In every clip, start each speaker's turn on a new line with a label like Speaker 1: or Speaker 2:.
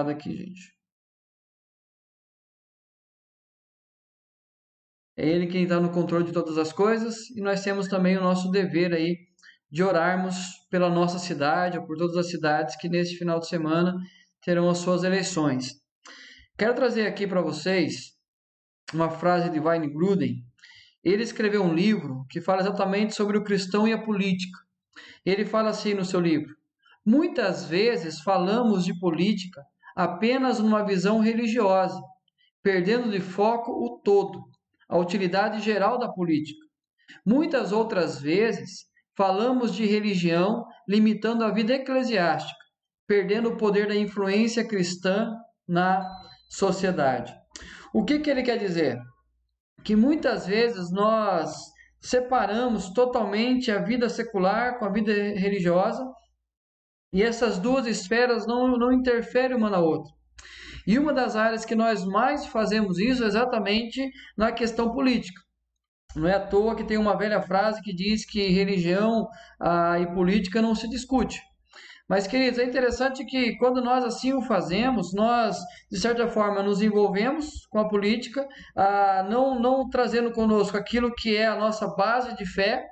Speaker 1: aqui, gente. É Ele quem está no controle de todas as coisas e nós temos também o nosso dever aí de orarmos pela nossa cidade ou por todas as cidades que neste final de semana terão as suas eleições. Quero trazer aqui para vocês uma frase de Wayne Grudem. Ele escreveu um livro que fala exatamente sobre o cristão e a política. Ele fala assim no seu livro: muitas vezes falamos de política apenas numa visão religiosa, perdendo de foco o todo, a utilidade geral da política. Muitas outras vezes falamos de religião limitando a vida eclesiástica, perdendo o poder da influência cristã na sociedade. O que ele quer dizer? Que muitas vezes nós separamos totalmente a vida secular com a vida religiosa e essas duas esferas não interferem uma na outra. E uma das áreas que nós mais fazemos isso é exatamente na questão política. Não é à toa que tem uma velha frase que diz que religião e política não se discute. Mas, queridos, é interessante que quando nós assim o fazemos, nós, de certa forma, nos envolvemos com a política, não trazendo conosco aquilo que é a nossa base de fé,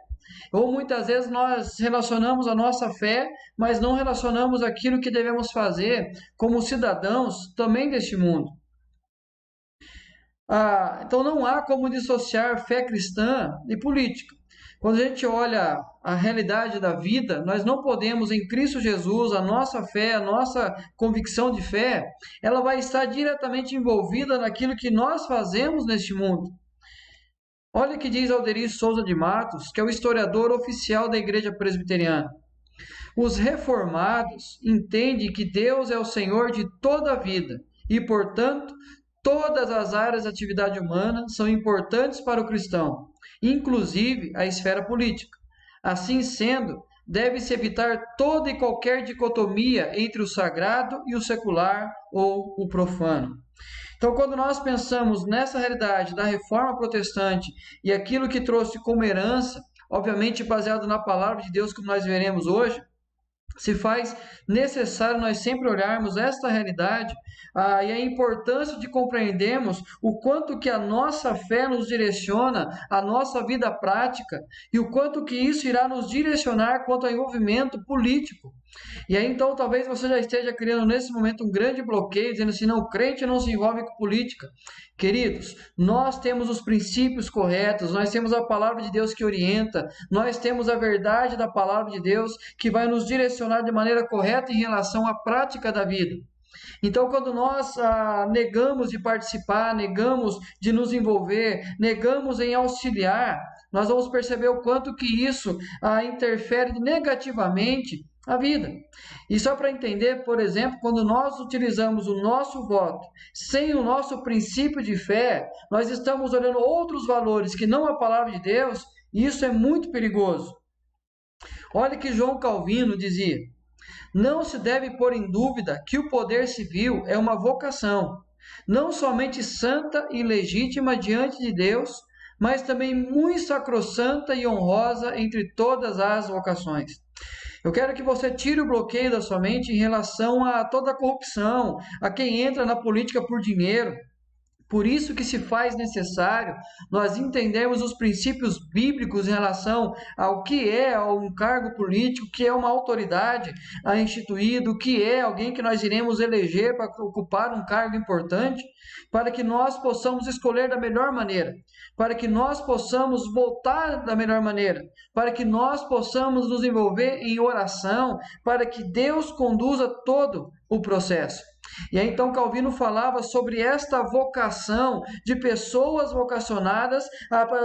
Speaker 1: ou muitas vezes nós relacionamos a nossa fé, mas não relacionamos aquilo que devemos fazer como cidadãos também deste mundo. Então não há como dissociar fé cristã de política. Quando a gente olha a realidade da vida, nós não podemos, em Cristo Jesus, a nossa fé, a nossa convicção de fé, ela vai estar diretamente envolvida naquilo que nós fazemos neste mundo. Olha o que diz Alderi Souza de Matos, que é o historiador oficial da Igreja Presbiteriana. Os reformados entendem que Deus é o Senhor de toda a vida e, portanto, todas as áreas da atividade humana são importantes para o cristão, inclusive a esfera política. Assim sendo, deve-se evitar toda e qualquer dicotomia entre o sagrado e o secular ou o profano. Então, quando nós pensamos nessa realidade da reforma protestante e aquilo que trouxe como herança, obviamente baseado na palavra de Deus, como nós veremos hoje, se faz necessário nós sempre olharmos esta realidade e a importância de compreendermos o quanto que a nossa fé nos direciona, a nossa vida prática, e o quanto que isso irá nos direcionar quanto ao envolvimento político. E aí então talvez você já esteja criando nesse momento um grande bloqueio, dizendo assim, não, o crente não se envolve com política. Queridos, nós temos os princípios corretos, nós temos a palavra de Deus que orienta, nós temos a verdade da palavra de Deus que vai nos direcionar de maneira correta em relação à prática da vida. Então, quando nós negamos de participar, negamos de nos envolver, negamos em auxiliar, nós vamos perceber o quanto que isso interfere negativamente a vida. E só para entender, por exemplo, quando nós utilizamos o nosso voto sem o nosso princípio de fé, nós estamos olhando outros valores que não a palavra de Deus, e isso é muito perigoso. Olha que João Calvino dizia: não se deve pôr em dúvida que o poder civil é uma vocação, não somente santa e legítima diante de Deus, mas também muito sacrossanta e honrosa entre todas as vocações. Eu quero que você tire o bloqueio da sua mente em relação a toda a corrupção, a quem entra na política por dinheiro. Por isso que se faz necessário nós entendermos os princípios bíblicos em relação ao que é um cargo político, o que é uma autoridade instituída, o que é alguém que nós iremos eleger para ocupar um cargo importante, para que nós possamos escolher da melhor maneira, para que nós possamos votar da melhor maneira, para que nós possamos nos envolver em oração, para que Deus conduza todo o processo. E aí então Calvino falava sobre esta vocação de pessoas vocacionadas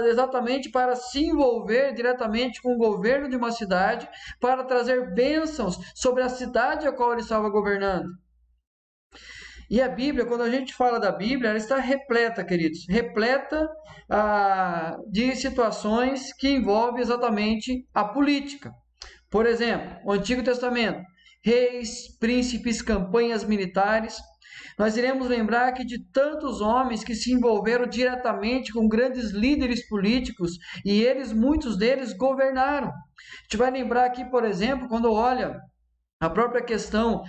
Speaker 1: exatamente para se envolver diretamente com o governo de uma cidade, para trazer bênçãos sobre a cidade a qual ele estava governando. E a Bíblia, quando a gente fala da Bíblia, ela está repleta, queridos, repleta de situações que envolvem exatamente a política. Por exemplo, o Antigo Testamento, reis, príncipes, campanhas militares. Nós iremos lembrar que de tantos homens que se envolveram diretamente com grandes líderes políticos e muitos deles governaram. A gente vai lembrar aqui, por exemplo, quando olha A própria questão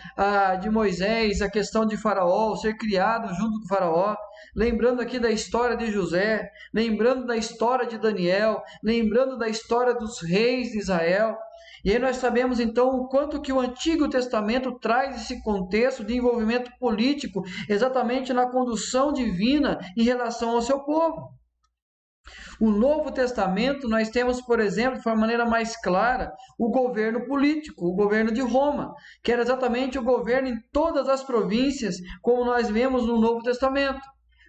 Speaker 1: de Moisés, a questão de Faraó, ser criado junto com Faraó, lembrando aqui da história de José, lembrando da história de Daniel, lembrando da história dos reis de Israel. E aí nós sabemos então o quanto que o Antigo Testamento traz esse contexto de envolvimento político, exatamente na condução divina em relação ao seu povo. O Novo Testamento, nós temos, por exemplo, de uma maneira mais clara, o governo político, o governo de Roma, que era exatamente o governo em todas as províncias, como nós vemos no Novo Testamento.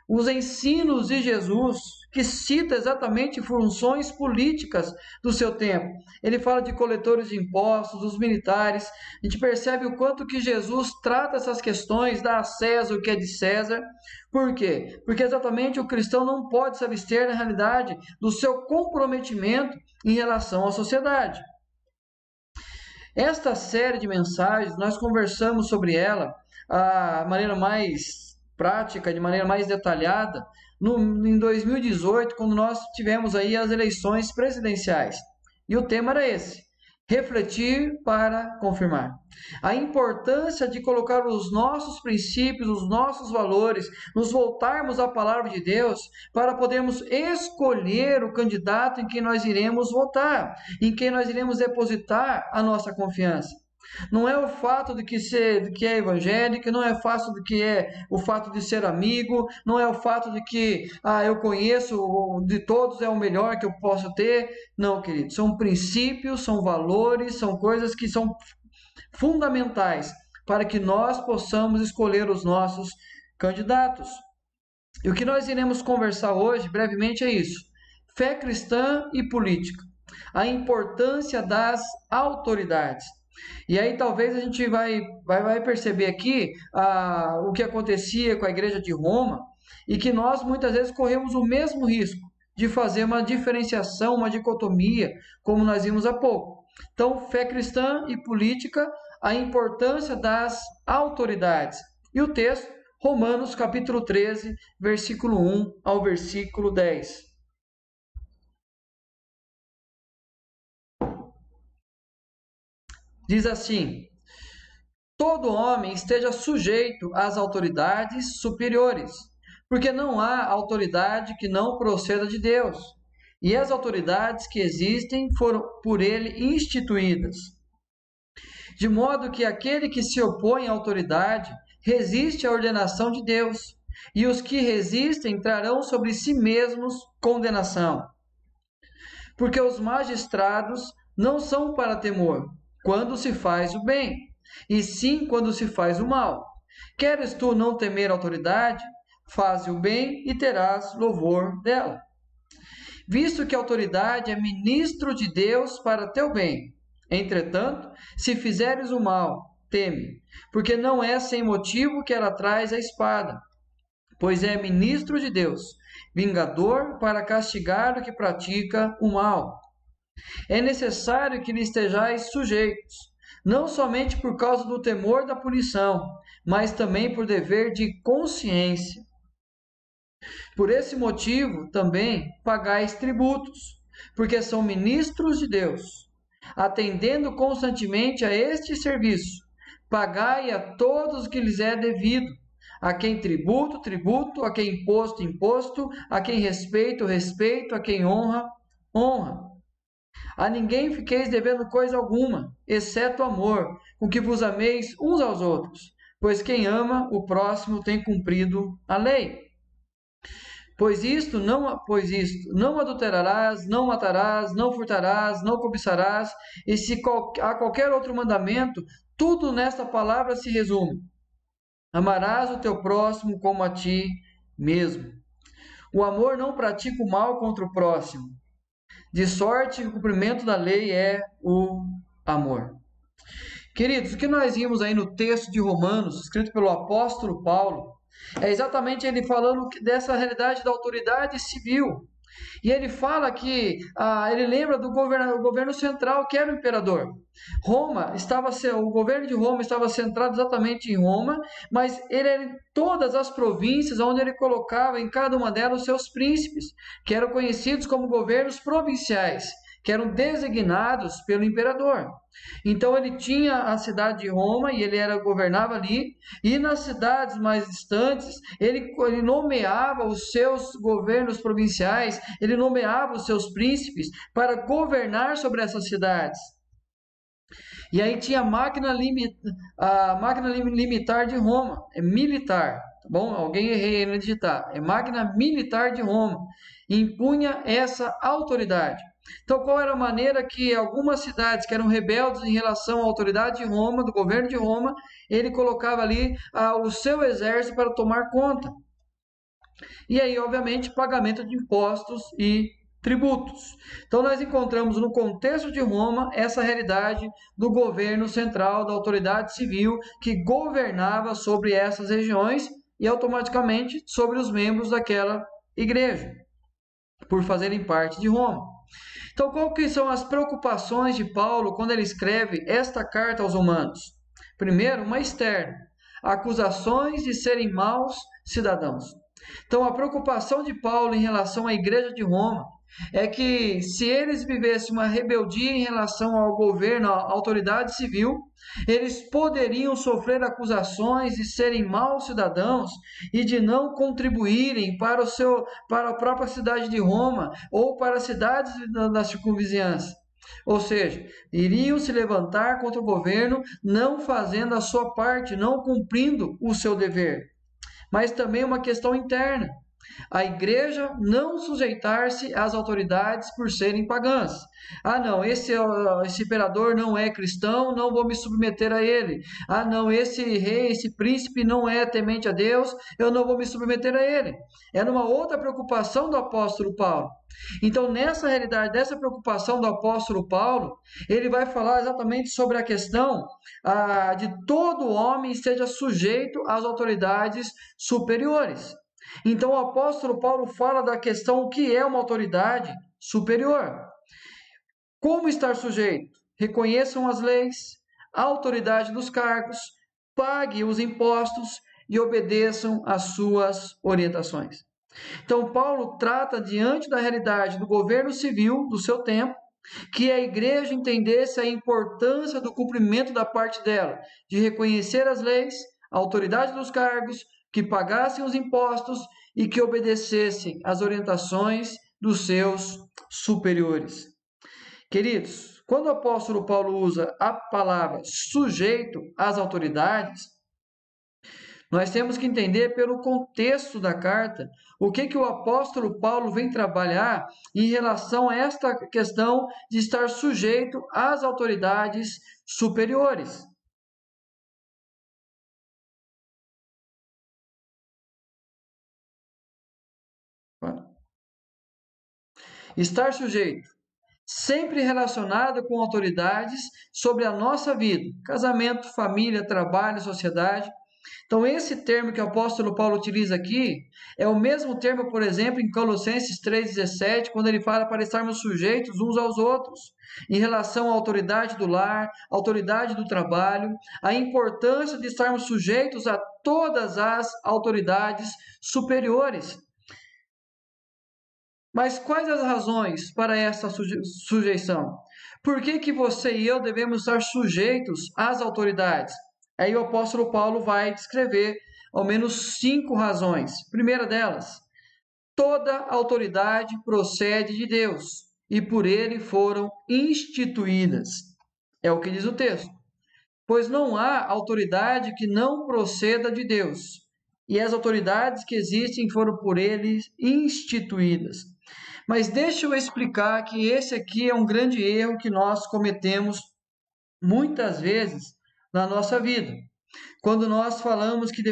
Speaker 1: Os ensinos de Jesus, que cita exatamente funções políticas do seu tempo. Ele fala de coletores de impostos, dos militares. A gente percebe o quanto que Jesus trata essas questões, dá a César o que é de César. Por quê? Porque exatamente o cristão não pode se abster, na realidade, do seu comprometimento em relação à sociedade. Esta série de mensagens, nós conversamos sobre ela de maneira mais prática, de maneira mais detalhada, em 2018, quando nós tivemos aí as eleições presidenciais. E o tema era esse: refletir para confirmar. A importância de colocar os nossos princípios, os nossos valores, nos voltarmos à palavra de Deus para podermos escolher o candidato em quem nós iremos votar, em quem nós iremos depositar a nossa confiança. Não é o fato de que é evangélico, não é o fato de ser amigo, não é o fato de que eu conheço de todos, é o melhor que eu posso ter. Não, querido, são princípios, são valores, são coisas que são fundamentais para que nós possamos escolher os nossos candidatos. E o que nós iremos conversar hoje, brevemente, é isso: fé cristã e política, a importância das autoridades. E aí talvez a gente vai perceber aqui o que acontecia com a igreja de Roma, e que nós muitas vezes corremos o mesmo risco de fazer uma diferenciação, uma dicotomia, como nós vimos há pouco. Então, fé cristã e política, a importância das autoridades. E o texto, Romanos capítulo 13, versículo 1 ao versículo 10. Diz assim: todo homem esteja sujeito às autoridades superiores, porque não há autoridade que não proceda de Deus, e as autoridades que existem foram por ele instituídas. De modo que aquele que se opõe à autoridade resiste à ordenação de Deus, e os que resistem trarão sobre si mesmos condenação. Porque os magistrados não são para temor quando se faz o bem, e sim quando se faz o mal. Queres tu não temer a autoridade? Faze o bem e terás louvor dela. Visto que a autoridade é ministro de Deus para teu bem. Entretanto, se fizeres o mal, teme, porque não é sem motivo que ela traz a espada, pois é ministro de Deus, vingador para castigar o que pratica o mal. É necessário que lhe estejais sujeitos, não somente por causa do temor da punição, mas também por dever de consciência. Por esse motivo, também pagais tributos, porque são ministros de Deus. Atendendo constantemente a este serviço, pagai a todos o que lhes é devido, a quem tributo, tributo, a quem imposto, imposto, a quem respeito, respeito, a quem honra, honra. A ninguém fiqueis devendo coisa alguma, exceto amor, com que vos ameis uns aos outros, pois quem ama o próximo tem cumprido a lei. Pois isto, não adulterarás, não matarás, não furtarás, não cobiçarás, e se há qualquer outro mandamento, tudo nesta palavra se resume: amarás o teu próximo como a ti mesmo. O amor não pratica o mal contra o próximo, de sorte que o cumprimento da lei é o amor. Queridos, o que nós vimos aí no texto de Romanos, escrito pelo apóstolo Paulo, é exatamente ele falando dessa realidade da autoridade civil. E ele fala que ele lembra do governo central, que era o imperador. O governo de Roma estava centrado exatamente em Roma, mas ele era em todas as províncias, onde ele colocava em cada uma delas os seus príncipes, que eram conhecidos como governos provinciais, que eram designados pelo imperador. Então ele tinha a cidade de Roma e ele governava ali, e nas cidades mais distantes ele nomeava os seus governos provinciais, ele nomeava os seus príncipes para governar sobre essas cidades. E aí tinha a máquina limitar de Roma, é militar, tá bom? Alguém errei aí no digitar, é máquina militar de Roma, impunha essa autoridade. Então, qual era a maneira que algumas cidades que eram rebeldes em relação à autoridade de Roma, do governo de Roma, ele colocava ali o seu exército para tomar conta. E aí, obviamente, pagamento de impostos e tributos. Então, nós encontramos no contexto de Roma essa realidade do governo central, da autoridade civil, que governava sobre essas regiões e automaticamente sobre os membros daquela igreja, por fazerem parte de Roma. Então, qual que são as preocupações de Paulo quando ele escreve esta carta aos romanos? Primeiro, uma externa, acusações de serem maus cidadãos. Então, a preocupação de Paulo em relação à igreja de Roma é que se eles vivessem uma rebeldia em relação ao governo, à autoridade civil, eles poderiam sofrer acusações de serem maus cidadãos e de não contribuírem para a própria cidade de Roma ou para as cidades da circunvizinhança. Ou seja, iriam se levantar contra o governo, não fazendo a sua parte, não cumprindo o seu dever. Mas também uma questão interna. A igreja não sujeitar-se às autoridades por serem pagãs. Ah, não, esse imperador não é cristão, não vou me submeter a ele. Ah, não, esse rei, esse príncipe não é temente a Deus, eu não vou me submeter a ele. Era uma outra preocupação do apóstolo Paulo. Então, nessa realidade, dessa preocupação do apóstolo Paulo, ele vai falar exatamente sobre a questão de todo homem seja sujeito às autoridades superiores. Então o apóstolo Paulo fala da questão o que é uma autoridade superior. Como estar sujeito? Reconheçam as leis, a autoridade dos cargos, pague os impostos e obedeçam às suas orientações. Então Paulo trata diante da realidade do governo civil do seu tempo, que a igreja entendesse a importância do cumprimento da parte dela, de reconhecer as leis, a autoridade dos cargos, que pagassem os impostos e que obedecessem às orientações dos seus superiores. Queridos, quando o apóstolo Paulo usa a palavra sujeito às autoridades, nós temos que entender pelo contexto da carta o que o apóstolo Paulo vem trabalhar em relação a esta questão de estar sujeito às autoridades superiores. Estar sujeito, sempre relacionado com autoridades sobre a nossa vida, casamento, família, trabalho, sociedade. Então, esse termo que o apóstolo Paulo utiliza aqui é o mesmo termo, por exemplo, em Colossenses 3,17, quando ele fala para estarmos sujeitos uns aos outros, em relação à autoridade do lar, autoridade do trabalho, a importância de estarmos sujeitos a todas as autoridades superiores. Mas quais as razões para essa sujeição? Por que você e eu devemos estar sujeitos às autoridades? Aí o apóstolo Paulo vai descrever ao menos 5 razões. Primeira delas, toda autoridade procede de Deus e por ele foram instituídas. É o que diz o texto. Pois não há autoridade que não proceda de Deus, e as autoridades que existem foram por ele instituídas. Mas deixa eu explicar que esse aqui é um grande erro que nós cometemos muitas vezes na nossa vida. Quando nós falamos que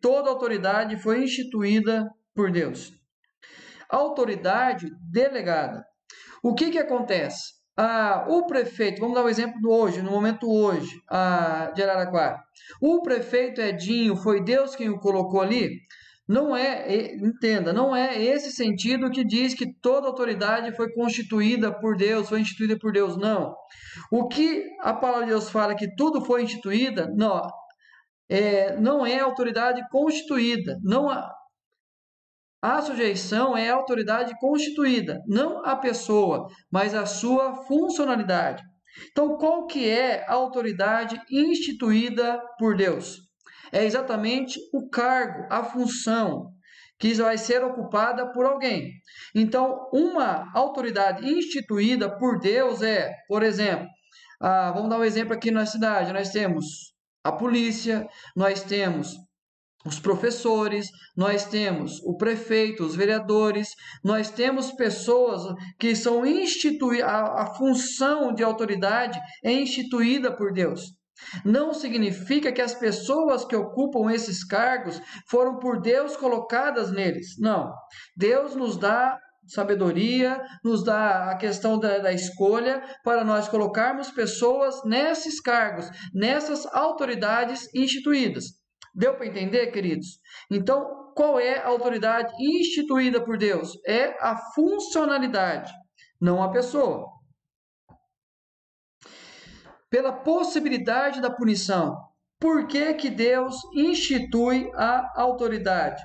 Speaker 1: toda autoridade foi instituída por Deus. Autoridade delegada. O que acontece? O prefeito, vamos dar um exemplo do hoje, no momento hoje, de Araraquara. O prefeito Edinho, foi Deus quem o colocou ali? Não é, entenda, não é esse sentido que diz que toda autoridade foi constituída por Deus, foi instituída por Deus, não. O que a palavra de Deus fala que tudo foi instituída, não é autoridade constituída, não A sujeição é a autoridade constituída, não a pessoa, mas a sua funcionalidade. Então, qual que é a autoridade instituída por Deus? É exatamente o cargo, a função que vai ser ocupada por alguém. Então, uma autoridade instituída por Deus é, por exemplo, vamos dar um exemplo aqui na cidade, nós temos a polícia, nós temos os professores, nós temos o prefeito, os vereadores, nós temos pessoas que são instituídas, a função de autoridade é instituída por Deus. Não significa que as pessoas que ocupam esses cargos foram por Deus colocadas neles. Não. Deus nos dá sabedoria, nos dá a questão da escolha para nós colocarmos pessoas nesses cargos, nessas autoridades instituídas. Deu para entender, queridos? Então, qual é a autoridade instituída por Deus? É a funcionalidade, não a pessoa. Pela possibilidade da punição. Por que que Deus institui a autoridade?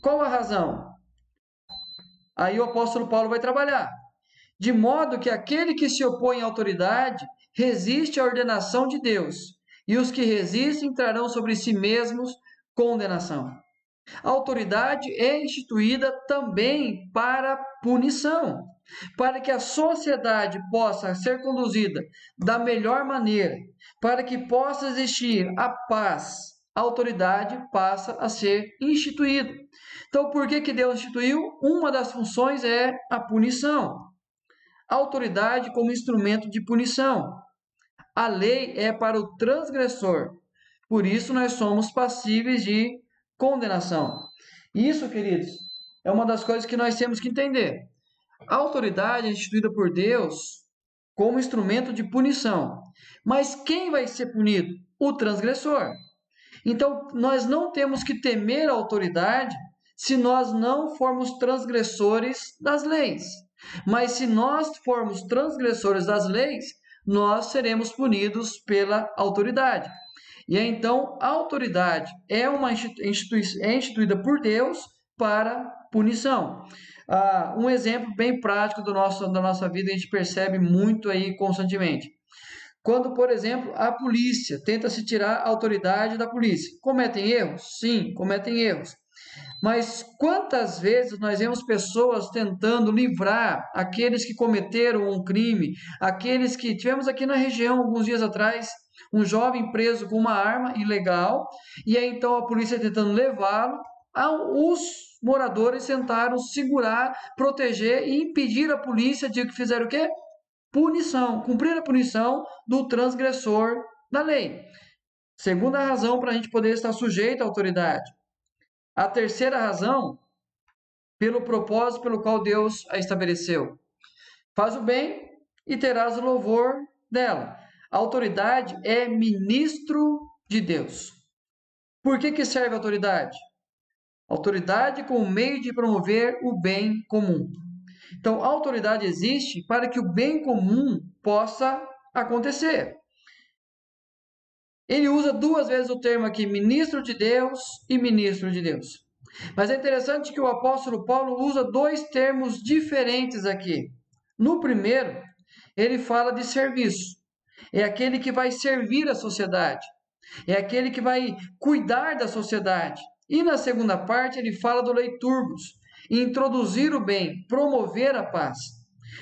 Speaker 1: Qual a razão? Aí o apóstolo Paulo vai trabalhar. De modo que aquele que se opõe à autoridade resiste à ordenação de Deus, e os que resistem trarão sobre si mesmos condenação. A autoridade é instituída também para punição, para que a sociedade possa ser conduzida da melhor maneira, para que possa existir a paz. A autoridade passa a ser instituída. Então, por que Deus instituiu? Uma das funções é a punição. A autoridade como instrumento de punição. A lei é para o transgressor. Por isso nós somos passíveis de condenação. Isso, queridos, é uma das coisas que nós temos que entender. A autoridade é instituída por Deus como instrumento de punição. Mas quem vai ser punido? O transgressor. Então, nós não temos que temer a autoridade se nós não formos transgressores das leis. Mas se nós formos transgressores das leis, nós seremos punidos pela autoridade. E então, a autoridade é instituída por Deus para punição. Um exemplo bem prático da nossa vida, a gente percebe muito aí constantemente. Quando, por exemplo, a polícia tenta se tirar a autoridade da polícia. Cometem erros? Sim, cometem erros. Mas quantas vezes nós vemos pessoas tentando livrar aqueles que cometeram um crime, aqueles que tivemos aqui na região alguns dias atrás, um jovem preso com uma arma ilegal, e aí então a polícia tentando levá-lo, os moradores tentaram segurar, proteger e impedir a polícia de que fizeram o quê? Punição, cumprir a punição do transgressor da lei. Segunda razão para a gente poder estar sujeito à autoridade. A terceira razão, pelo propósito pelo qual Deus a estabeleceu. Faz o bem e terás o louvor dela. A autoridade é ministro de Deus. Por que serve a autoridade? Autoridade como meio de promover o bem comum. Então, a autoridade existe para que o bem comum possa acontecer. Ele usa duas vezes o termo aqui, ministro de Deus e ministro de Deus. Mas é interessante que o apóstolo Paulo usa dois termos diferentes aqui. No primeiro, ele fala de serviço. É aquele que vai servir a sociedade. É aquele que vai cuidar da sociedade. E na segunda parte, ele fala do leiturgos, introduzir o bem, promover a paz.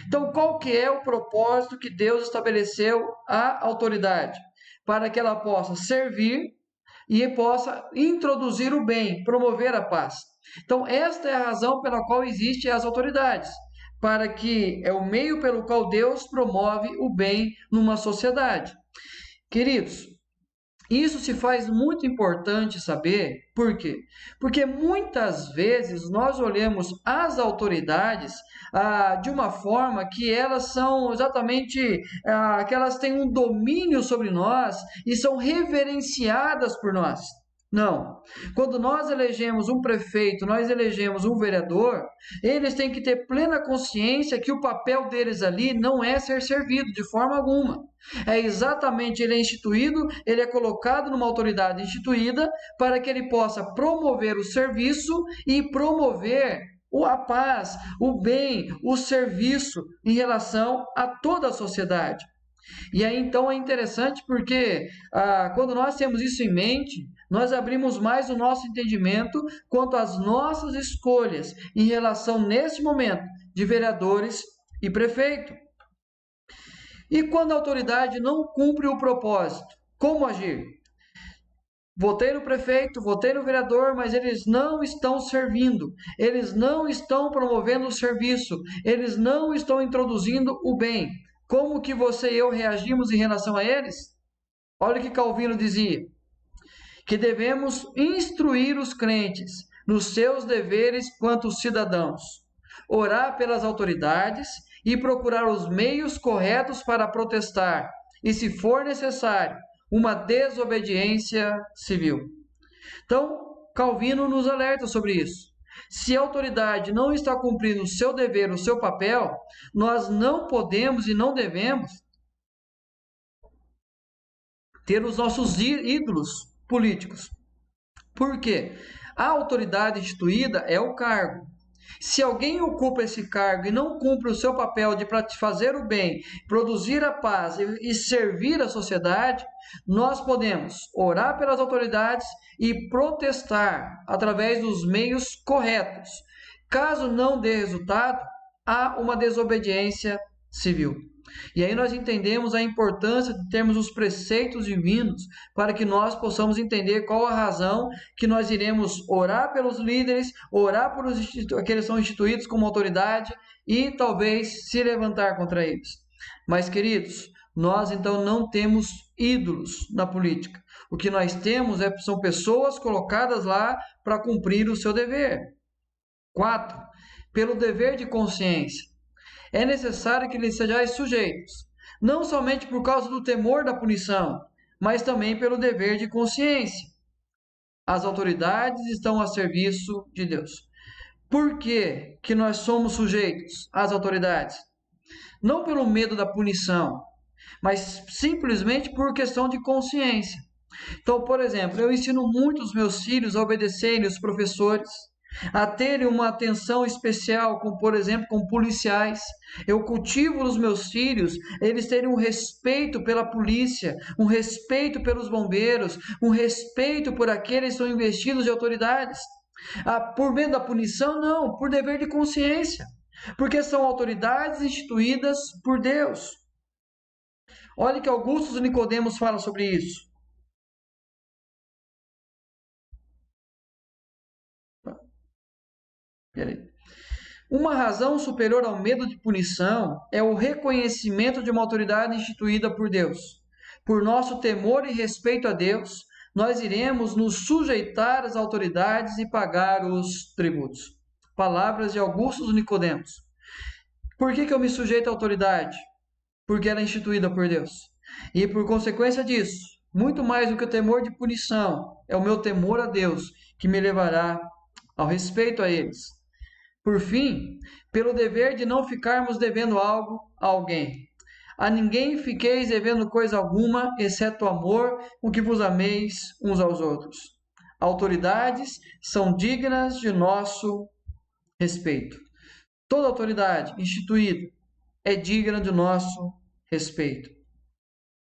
Speaker 1: Então, qual que é o propósito que Deus estabeleceu à autoridade? Para que ela possa servir e possa introduzir o bem, promover a paz. Então, esta é a razão pela qual existem as autoridades, para que é o meio pelo qual Deus promove o bem numa sociedade. Queridos, isso se faz muito importante saber, por quê? Porque muitas vezes nós olhamos as autoridades de uma forma que elas são exatamente, que elas têm um domínio sobre nós e são reverenciadas por nós. Não. Quando nós elegemos um prefeito, nós elegemos um vereador, eles têm que ter plena consciência que o papel deles ali não é ser servido de forma alguma. É exatamente, ele é instituído, ele é colocado numa autoridade instituída para que ele possa promover o serviço e promover a paz, o bem, o serviço em relação a toda a sociedade. E aí então é interessante porque quando nós temos isso em mente, nós abrimos mais o nosso entendimento quanto às nossas escolhas em relação, nesse momento, de vereadores e prefeito. E quando a autoridade não cumpre o propósito, como agir? Votei no prefeito, votei no vereador, mas eles não estão servindo, eles não estão promovendo o serviço, eles não estão introduzindo o bem. Como que você e eu reagimos em relação a eles? Olha o que Calvino dizia, que devemos instruir os crentes nos seus deveres quanto cidadãos, orar pelas autoridades e procurar os meios corretos para protestar, e se for necessário, uma desobediência civil. Então, Calvino nos alerta sobre isso. Se a autoridade não está cumprindo o seu dever, o seu papel, nós não podemos e não devemos ter os nossos ídolos políticos. Por quê? A autoridade instituída é o cargo. Se alguém ocupa esse cargo e não cumpre o seu papel de fazer o bem, produzir a paz e servir a sociedade, nós podemos orar pelas autoridades e protestar através dos meios corretos. Caso não dê resultado, há uma desobediência civil. E aí nós entendemos a importância de termos os preceitos divinos para que nós possamos entender qual a razão que nós iremos orar pelos líderes, orar por aqueles que são instituídos como autoridade e talvez se levantar contra eles. Mas, queridos, nós então não temos ídolos na política. O que nós temos são pessoas colocadas lá para cumprir o seu dever. 4. Pelo dever de consciência. É necessário que lhes sejais sujeitos, não somente por causa do temor da punição, mas também pelo dever de consciência. As autoridades estão a serviço de Deus. Por que que nós somos sujeitos às autoridades? Não pelo medo da punição, mas simplesmente por questão de consciência. Então, por exemplo, eu ensino muito os meus filhos a obedecerem os professores, a terem uma atenção especial, como por exemplo com policiais. Eu cultivo nos meus filhos eles terem um respeito pela polícia, um respeito pelos bombeiros, um respeito por aqueles que são investidos de autoridades. Por medo da punição? Não, por dever de consciência, porque são autoridades instituídas por Deus. Olha que Augusto Nicodemos fala sobre isso. Uma razão superior ao medo de punição é o reconhecimento de uma autoridade instituída por Deus. Por nosso temor e respeito a Deus, nós iremos nos sujeitar às autoridades e pagar os tributos. Palavras de Augusto Nicodemos. Por que eu me sujeito à autoridade? Porque ela é instituída por Deus. E por consequência disso, muito mais do que o temor de punição, é o meu temor a Deus que me levará ao respeito a eles. Por fim, pelo dever de não ficarmos devendo algo a alguém. A ninguém fiqueis devendo coisa alguma, exceto o amor com que vos ameis uns aos outros. Autoridades são dignas de nosso respeito. Toda autoridade instituída é digna de nosso respeito.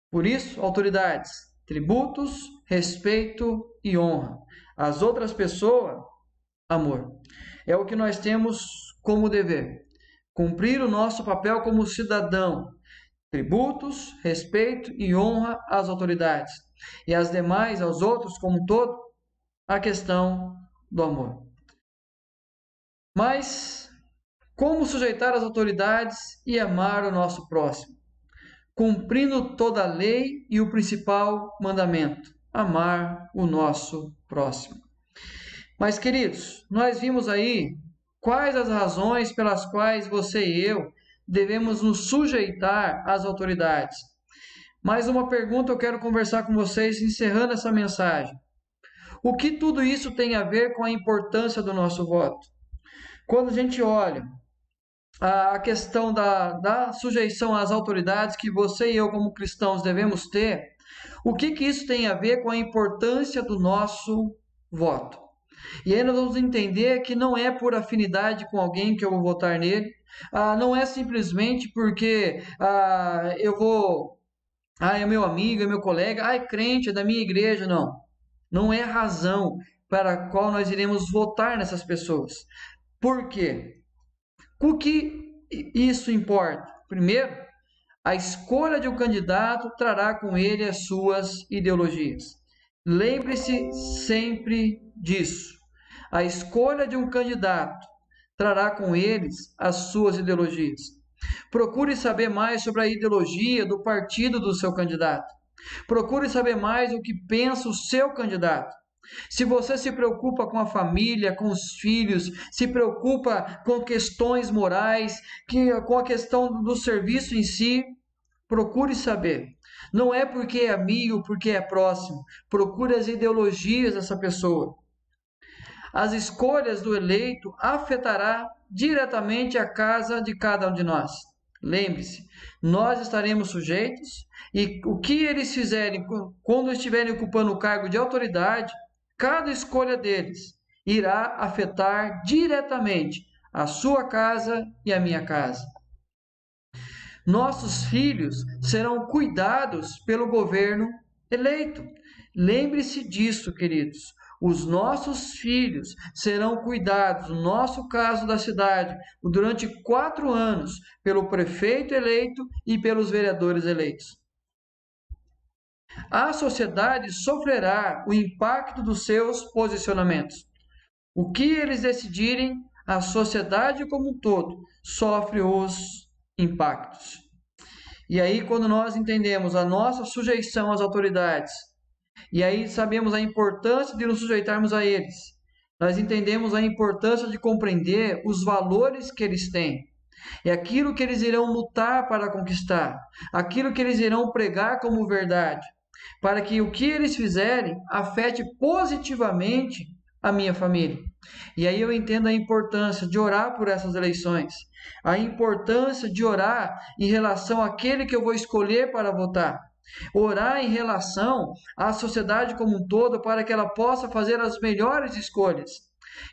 Speaker 1: Por isso, autoridades, tributos, respeito e honra. As outras pessoas, amor. É o que nós temos como dever. Cumprir o nosso papel como cidadão. Tributos, respeito e honra às autoridades. E as demais, aos outros como um todo, a questão do amor. Mas, como sujeitar as autoridades e amar o nosso próximo? Cumprindo toda a lei e o principal mandamento, amar o nosso próximo. Mas, queridos, nós vimos aí quais as razões pelas quais você e eu devemos nos sujeitar às autoridades. Mais uma pergunta eu quero conversar com vocês, encerrando essa mensagem. O que tudo isso tem a ver com a importância do nosso voto? Quando a gente olha a questão da sujeição às autoridades que você e eu, como cristãos, devemos ter, o que isso tem a ver com a importância do nosso voto? E aí nós vamos entender que não é por afinidade com alguém que eu vou votar nele, não é simplesmente porque eu vou, é meu amigo, é meu colega, é crente, é da minha igreja, não. Não é razão para a qual nós iremos votar nessas pessoas. Por quê? O que isso importa? Primeiro, a escolha de um candidato trará com ele as suas ideologias. Lembre-se sempre disso. A escolha de um candidato trará com eles as suas ideologias. Procure saber mais sobre a ideologia do partido do seu candidato. Procure saber mais o que pensa o seu candidato. Se você se preocupa com a família, com os filhos, se preocupa com questões morais, com a questão do serviço em si, procure saber. Não é porque é amigo, porque é próximo. Procure as ideologias dessa pessoa. As escolhas do eleito afetará diretamente a casa de cada um de nós. Lembre-se, nós estaremos sujeitos e o que eles fizerem quando estiverem ocupando o cargo de autoridade, cada escolha deles irá afetar diretamente a sua casa e a minha casa. Nossos filhos serão cuidados pelo governo eleito. Lembre-se disso, queridos. Os nossos filhos serão cuidados, no nosso caso da cidade, durante 4 anos, pelo prefeito eleito e pelos vereadores eleitos. A sociedade sofrerá o impacto dos seus posicionamentos. O que eles decidirem, a sociedade como um todo sofre os impactos. E aí, quando nós entendemos a nossa sujeição às autoridades, e aí sabemos a importância de nos sujeitarmos a eles, nós entendemos a importância de compreender os valores que eles têm, é aquilo que eles irão lutar para conquistar, aquilo que eles irão pregar como verdade, para que o que eles fizerem afete positivamente a minha família. E aí eu entendo a importância de orar por essas eleições, a importância de orar em relação àquele que eu vou escolher para votar. Orar em relação à sociedade como um todo para que ela possa fazer as melhores escolhas.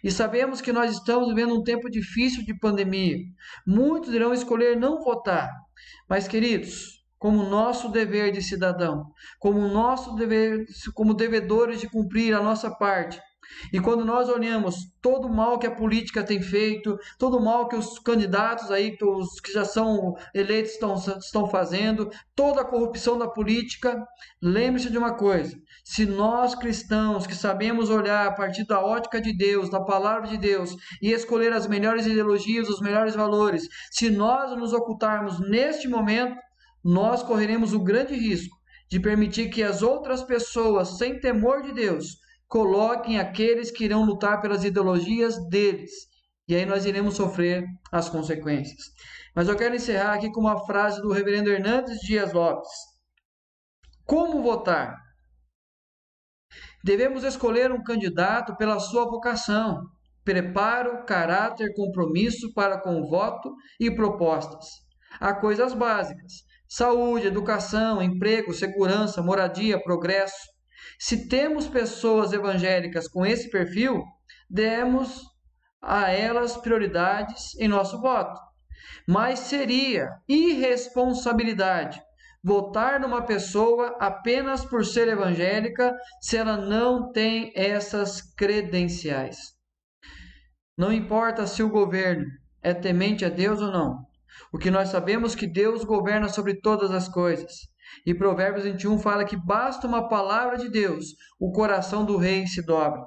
Speaker 1: E sabemos que nós estamos vivendo um tempo difícil de pandemia. Muitos irão escolher não votar. Mas, queridos, como nosso dever de cidadão, como nosso dever, como devedores de cumprir a nossa parte, e quando nós olhamos todo o mal que a política tem feito, todo o mal que os candidatos aí, os que já são eleitos estão fazendo, toda a corrupção da política, lembre-se de uma coisa: se nós cristãos que sabemos olhar a partir da ótica de Deus, da palavra de Deus, e escolher as melhores ideologias, os melhores valores, se nós nos ocultarmos neste momento, nós correremos o grande risco de permitir que as outras pessoas, sem temor de Deus, coloquem aqueles que irão lutar pelas ideologias deles. E aí nós iremos sofrer as consequências. Mas eu quero encerrar aqui com uma frase do reverendo Hernandes Dias Lopes. Como votar? Devemos escolher um candidato pela sua vocação, preparo, caráter, compromisso para com o voto e propostas. Há coisas básicas: saúde, educação, emprego, segurança, moradia, progresso. Se temos pessoas evangélicas com esse perfil, demos a elas prioridades em nosso voto. Mas seria irresponsabilidade votar numa pessoa apenas por ser evangélica se ela não tem essas credenciais. Não importa se o governo é temente a Deus ou não. O que nós sabemos é que Deus governa sobre todas as coisas. E Provérbios 21 fala que basta uma palavra de Deus, o coração do rei se dobra.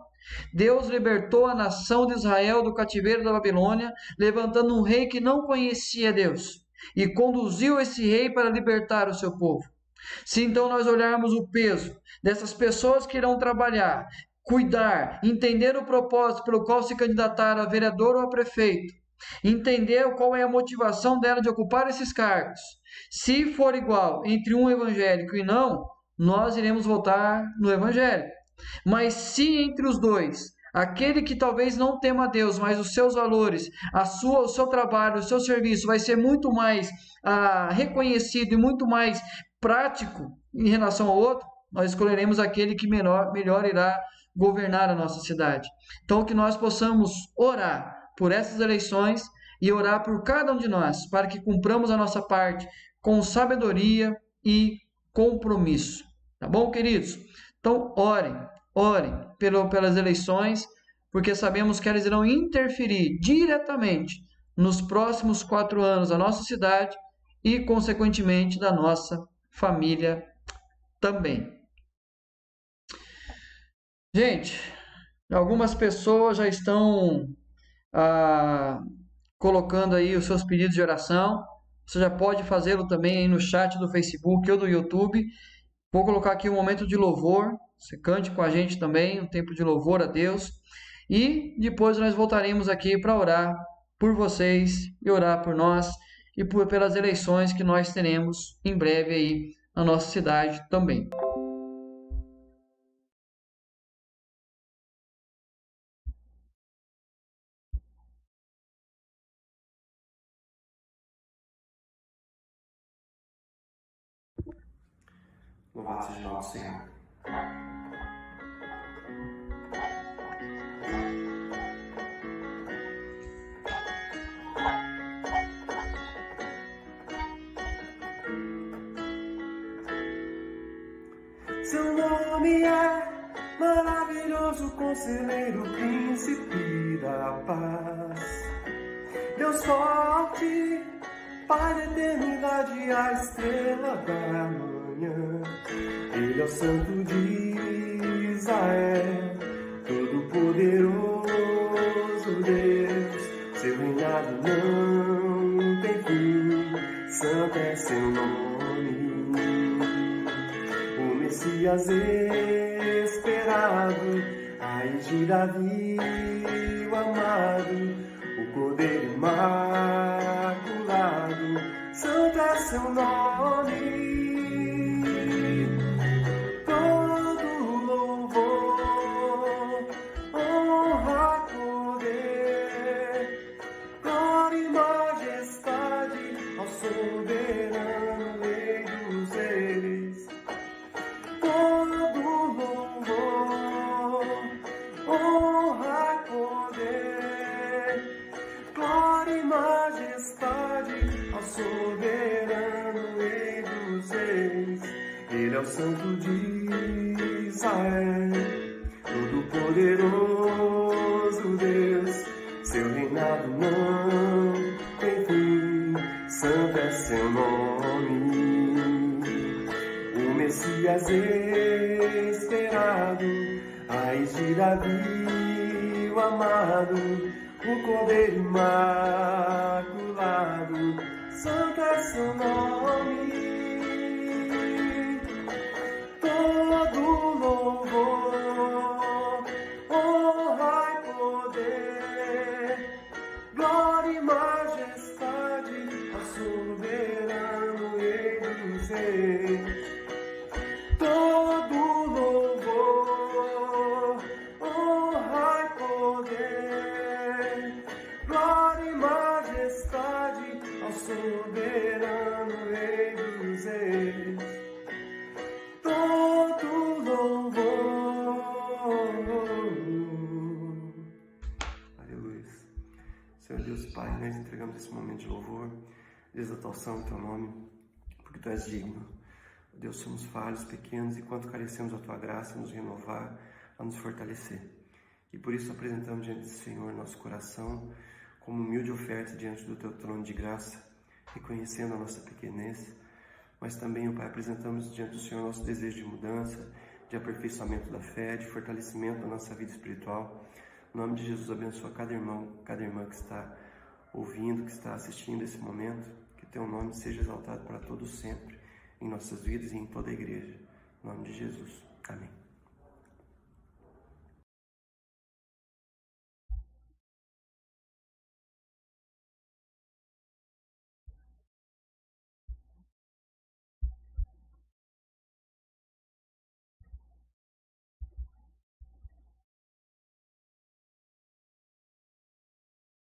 Speaker 1: Deus libertou a nação de Israel do cativeiro da Babilônia, levantando um rei que não conhecia Deus, e conduziu esse rei para libertar o seu povo. Se então nós olharmos o peso dessas pessoas que irão trabalhar, cuidar, entender o propósito pelo qual se candidatar a vereador ou a prefeito, entender qual é a motivação dela de ocupar esses cargos, se for igual entre um evangélico e não, nós iremos votar no evangélico. Mas se entre os dois, aquele que talvez não tema a Deus, mas os seus valores, o seu trabalho, o seu serviço vai ser muito mais reconhecido e muito mais prático em relação ao outro, nós escolheremos aquele que melhor irá governar a nossa cidade. Então, que nós possamos orar por essas eleições e orar por cada um de nós, para que cumpramos a nossa parte com sabedoria e compromisso. Tá bom, queridos? Então, orem pelas eleições, porque sabemos que elas irão interferir diretamente nos próximos 4 anos da nossa cidade e, consequentemente, da nossa família também. Gente, algumas pessoas já estão colocando aí os seus pedidos de oração. Você já pode fazê-lo também aí no chat do Facebook ou do YouTube. Vou colocar aqui um momento de louvor. Você cante com a gente também, um tempo de louvor a Deus. E depois nós voltaremos aqui para orar por vocês e orar por nós e pelas eleições que nós teremos em breve aí na nossa cidade também.
Speaker 2: Louvado seja o nosso Senhor. Seu nome é maravilhoso, conselheiro, príncipe da paz. Deus forte, Pai da eternidade, a estrela da manhã. Ele é o Santo de Israel, todo-poderoso Deus. Seu reinado não tem fim, santo é seu nome. O Messias esperado, raiz de Davi, o amado, o Cordeiro imaculado, santo é seu nome. Todo louvor, honra, poder, glória e majestade ao soberano Rei dos Reis. Todo louvor, honra, poder, glória e majestade ao soberano Rei dos Reis. Ele é o Santo de Israel, todo-poderoso Deus. Seu reinado não tem fim, santo é seu nome. O Messias esperado, raiz de Davi, o amado, o Cordeiro imaculado, santo é seu nome. Todo louvor, honra e poder, glória e majestade ao soberano Rei dos Reis. Todo louvor, honra e poder, glória e majestade ao soberano Rei dos Reis. Todo louvor. Aleluia. Senhor Deus Pai, nós entregamos esse momento de louvor, de exaltação ao Teu nome, porque Tu és digno. Deus, somos falhos, pequenos, e quanto carecemos da Tua graça, nos renovar, a nos fortalecer. E por isso apresentamos diante do Senhor nosso coração, como humilde oferta diante do Teu trono de graça, reconhecendo a nossa pequenez, mas também, ó Pai, apresentamos diante do Senhor nosso desejo de mudança, de aperfeiçoamento da fé, de fortalecimento da nossa vida espiritual. Em nome de Jesus, abençoa cada irmão, cada irmã que está ouvindo, que está assistindo esse momento, que Teu nome seja exaltado para todos sempre, em nossas vidas e em toda a igreja. Em nome de Jesus. Amém.